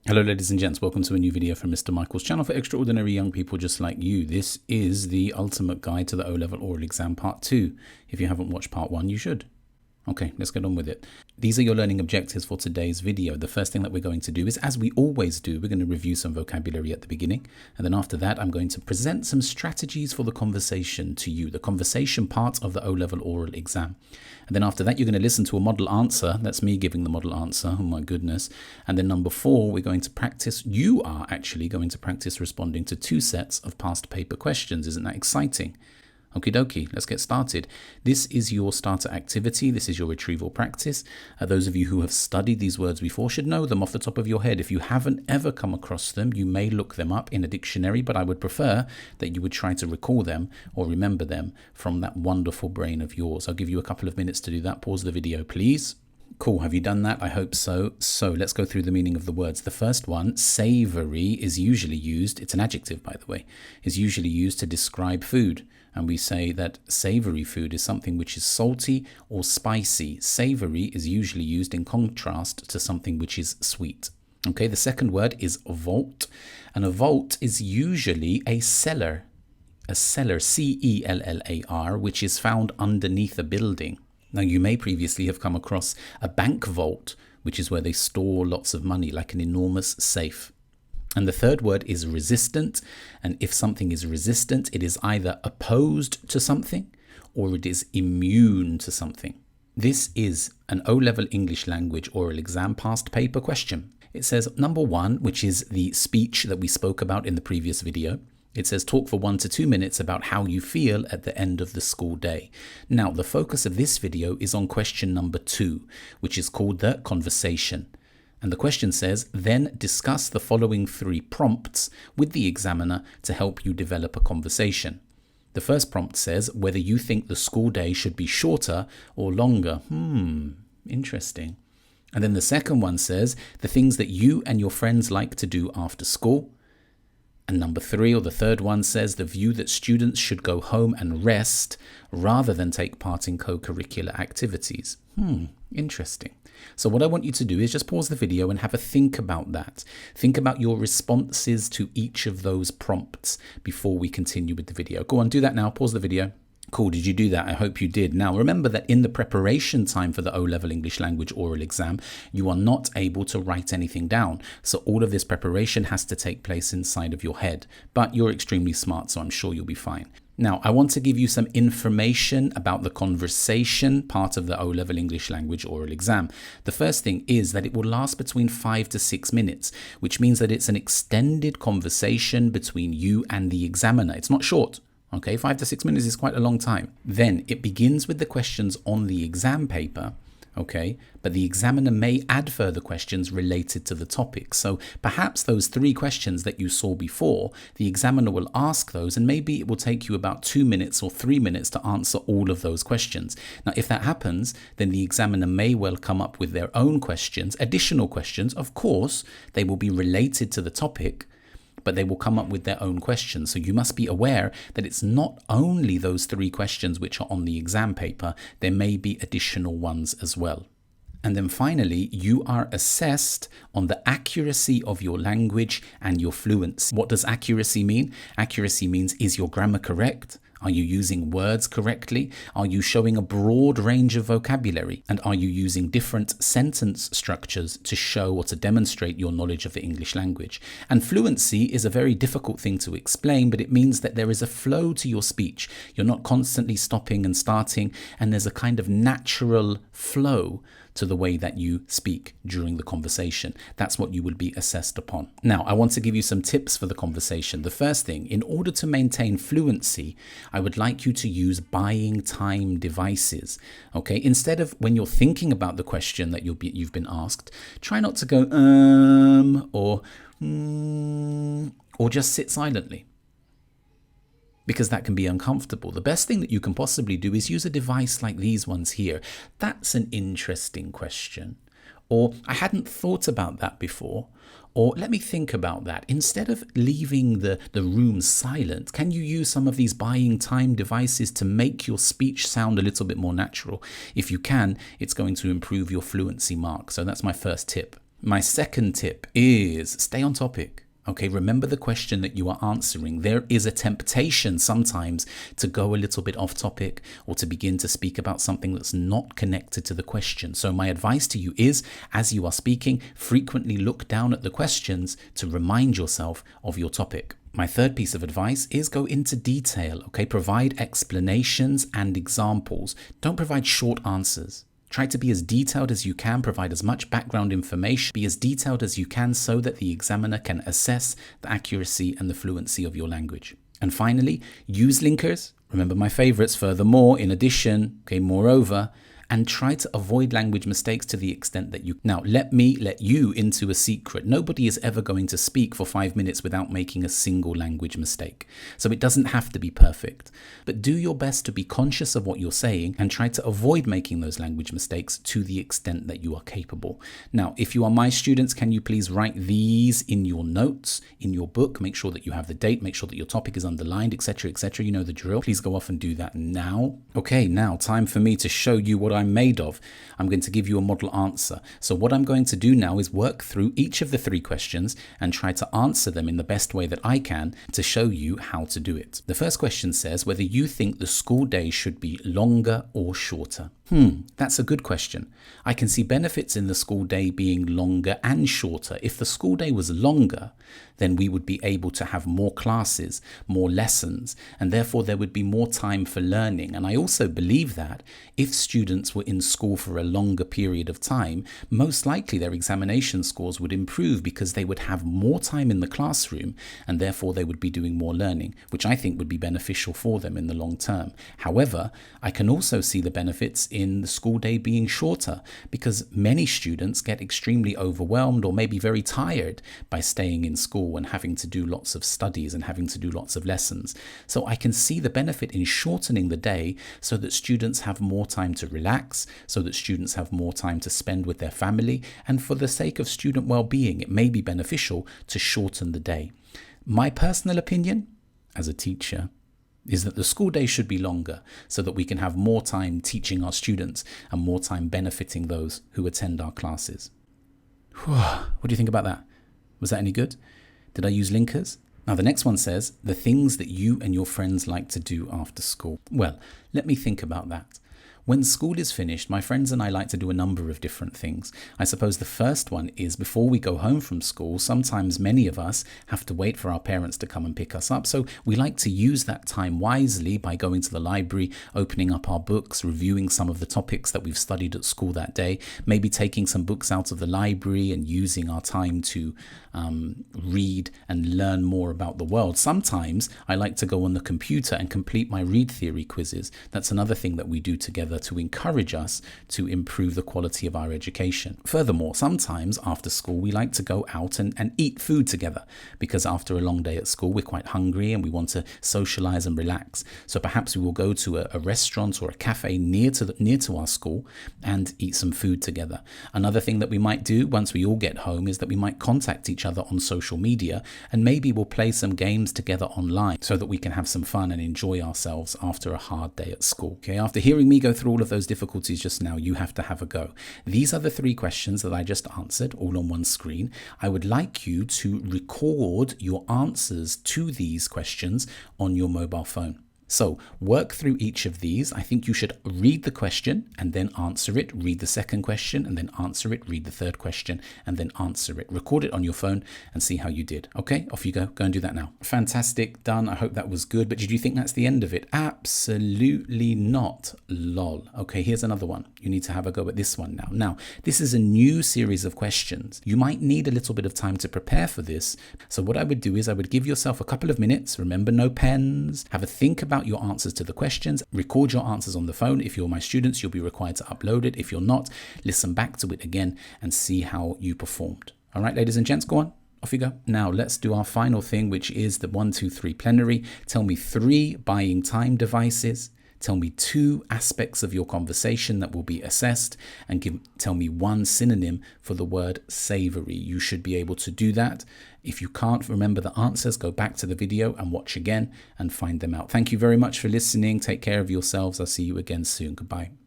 Hello ladies and gents, welcome to a new video from Mr. Michael's channel for extraordinary young people just like you. This is the ultimate guide to the O-Level oral exam part 2. If you haven't watched part 1, you should. Okay, let's get on with it. These are your learning objectives for today's video. The first thing that we're going to do is, as we always do, we're going to review some vocabulary at the beginning. And then after that, I'm going to present some strategies for the conversation to you, the conversation part of the O-Level oral exam. And then after that, you're going to listen to a model answer. That's me giving the model answer. Oh my goodness. And then number 4, we're going to practice, you are actually going to practice responding to 2 sets of past paper questions. Isn't that exciting? Okie dokie, let's get started. This is your starter activity. This is your retrieval practice. Those of you who have studied these words before should know them off the top of your head. If you haven't ever come across them, you may look them up in a dictionary, but I would prefer that you would try to recall them or remember them from that wonderful brain of yours. I'll give you a couple of minutes to do that. Pause the video, please. Cool, have you done that? I hope so. So let's go through the meaning of the words. The first one, savory, is usually used, it's an adjective by the way, is usually used to describe food. And we say that savory food is something which is salty or spicy. Savory is usually used in contrast to something which is sweet. Okay, the second word is vault. And a vault is usually a cellar, C-E-L-L-A-R, which is found underneath a building. Now, you may previously have come across a bank vault, which is where they store lots of money, like an enormous safe. And the third word is resistant. And if something is resistant, it is either opposed to something or it is immune to something. This is an O-Level English language oral exam past paper question. It says number 1, which is the speech that we spoke about in the previous video. It says talk for 1 to 2 minutes about how you feel at the end of the school day. Now, the focus of this video is on question number 2, which is called the conversation. And the question says, then discuss the following 3 prompts with the examiner to help you develop a conversation. The first prompt says whether you think the school day should be shorter or longer. Interesting. And then the second one says the things that you and your friends like to do after school. And number 3, or the third one, says the view that students should go home and rest rather than take part in co-curricular activities. Interesting. So what I want you to do is just pause the video and have a think about that. Think about your responses to each of those prompts before we continue with the video. Go on, do that now. Pause the video. Cool, did you do that? I hope you did. Now, remember that in the preparation time for the O-Level English language oral exam, you are not able to write anything down. So all of this preparation has to take place inside of your head. But you're extremely smart, so I'm sure you'll be fine. Now, I want to give you some information about the conversation part of the O-Level English language oral exam. The first thing is that it will last between 5 to 6 minutes, which means that it's an extended conversation between you and the examiner. It's not short. Okay, 5 to 6 minutes is quite a long time. Then it begins with the questions on the exam paper. Okay, but the examiner may add further questions related to the topic. So perhaps those 3 questions that you saw before, the examiner will ask those, and maybe it will take you about 2 minutes or 3 minutes to answer all of those questions. Now, if that happens, then the examiner may well come up with their own questions, additional questions. Of course, they will be related to the topic, but they will come up with their own questions. So you must be aware that it's not only those 3 questions which are on the exam paper, there may be additional ones as well. And then finally, you are assessed on the accuracy of your language and your fluency. What does accuracy mean? Accuracy means, is your grammar correct? Are you using words correctly? Are you showing a broad range of vocabulary? And are you using different sentence structures to show or to demonstrate your knowledge of the English language? And fluency is a very difficult thing to explain, but it means that there is a flow to your speech. You're not constantly stopping and starting, and there's a kind of natural flow to the way that you speak during the conversation. That's what you will be assessed upon. Now, I want to give you some tips for the conversation. The first thing, in order to maintain fluency, I would like you to use buying time devices. Okay, instead of when you're thinking about the question that you've been asked, try not to go or just sit silently, because that can be uncomfortable. The best thing that you can possibly do is use a device like these ones here. That's an interesting question. Or I hadn't thought about that before. Or let me think about that. Instead of leaving the room silent, can you use some of these buying time devices to make your speech sound a little bit more natural? If you can, it's going to improve your fluency mark. So that's my first tip. My second tip is stay on topic. Okay, remember the question that you are answering. There is a temptation sometimes to go a little bit off topic or to begin to speak about something that's not connected to the question. So my advice to you is, as you are speaking, frequently look down at the questions to remind yourself of your topic. My third piece of advice is go into detail, okay? Provide explanations and examples. Don't provide short answers. Try to be as detailed as you can, provide as much background information, be as detailed as you can so that the examiner can assess the accuracy and the fluency of your language. And finally, use linkers. Remember my favorites, furthermore, in addition, okay, moreover, and try to avoid language mistakes to the extent that you. Now, let me let you into a secret. Nobody is ever going to speak for 5 minutes without making a single language mistake. So it doesn't have to be perfect, but do your best to be conscious of what you're saying and try to avoid making those language mistakes to the extent that you are capable. Now, if you are my students, can you please write these in your notes, in your book? Make sure that you have the date, make sure that your topic is underlined, etc., etc. You know the drill. Please go off and do that now. Okay, now time for me to show you what I'm made of. I'm going to give you a model answer. So what I'm going to do now is work through each of the 3 questions and try to answer them in the best way that I can to show you how to do it. The first question says whether you think the school day should be longer or shorter. That's a good question. I can see benefits in the school day being longer and shorter. If the school day was longer, then we would be able to have more classes, more lessons, and therefore there would be more time for learning. And I also believe that if students were in school for a longer period of time, most likely their examination scores would improve because they would have more time in the classroom and therefore they would be doing more learning, which I think would be beneficial for them in the long term. However, I can also see the benefits in the school day being shorter because many students get extremely overwhelmed or maybe very tired by staying in school and having to do lots of studies and having to do lots of lessons. So I can see the benefit in shortening the day so that students have more time to relax, so that students have more time to spend with their family, and for the sake of student well-being, it may be beneficial to shorten the day. My personal opinion, as a teacher, is that the school day should be longer so that we can have more time teaching our students and more time benefiting those who attend our classes. What do you think about that? Was that any good? Did I use linkers? Now the next one says, the things that you and your friends like to do after school. Well, let me think about that. When school is finished, my friends and I like to do a number of different things. I suppose the first one is before we go home from school, sometimes many of us have to wait for our parents to come and pick us up. So we like to use that time wisely by going to the library, opening up our books, reviewing some of the topics that we've studied at school that day, maybe taking some books out of the library and using our time to read and learn more about the world. Sometimes I like to go on the computer and complete my read theory quizzes. That's another thing that we do together to encourage us to improve the quality of our education. Furthermore, sometimes after school we like to go out and eat food together because after a long day at school we're quite hungry and we want to socialize and relax. So perhaps we will go to a restaurant or a cafe near to our school and eat some food together. Another thing that we might do once we all get home is that we might contact each other on social media and maybe we'll play some games together online so that we can have some fun and enjoy ourselves after a hard day at school. Okay, after hearing me go through all of those difficulties just now, you have to have a go. These are the 3 questions that I just answered all on one screen. I would like you to record your answers to these questions on your mobile phone. So work through each of these. I think you should read the question and then answer it, read the second question and then answer it, read the third question and then answer it. Record it on your phone and see how you did. Okay, off you go. Go and do that now. Fantastic, done. I hope that was good. But did you think that's the end of it? Absolutely not. Lol. Okay, here's another one. You need to have a go at this one now. Now, this is a new series of questions. You might need a little bit of time to prepare for this. So what I would do is I would give yourself a couple of minutes. Remember, no pens. Have a think about your answers to the questions. Record your answers on the phone. If you're my students, you'll be required to upload it. If you're not, listen back to it again and see how you performed. All right, ladies and gents, go on. Off you go. Now let's do our final thing, which is the 1, 2, 3 plenary. Tell me 3 buying time devices. Tell me 2 aspects of your conversation that will be assessed and tell me 1 synonym for the word savory. You should be able to do that. If you can't remember the answers, go back to the video and watch again and find them out. Thank you very much for listening. Take care of yourselves. I'll see you again soon. Goodbye.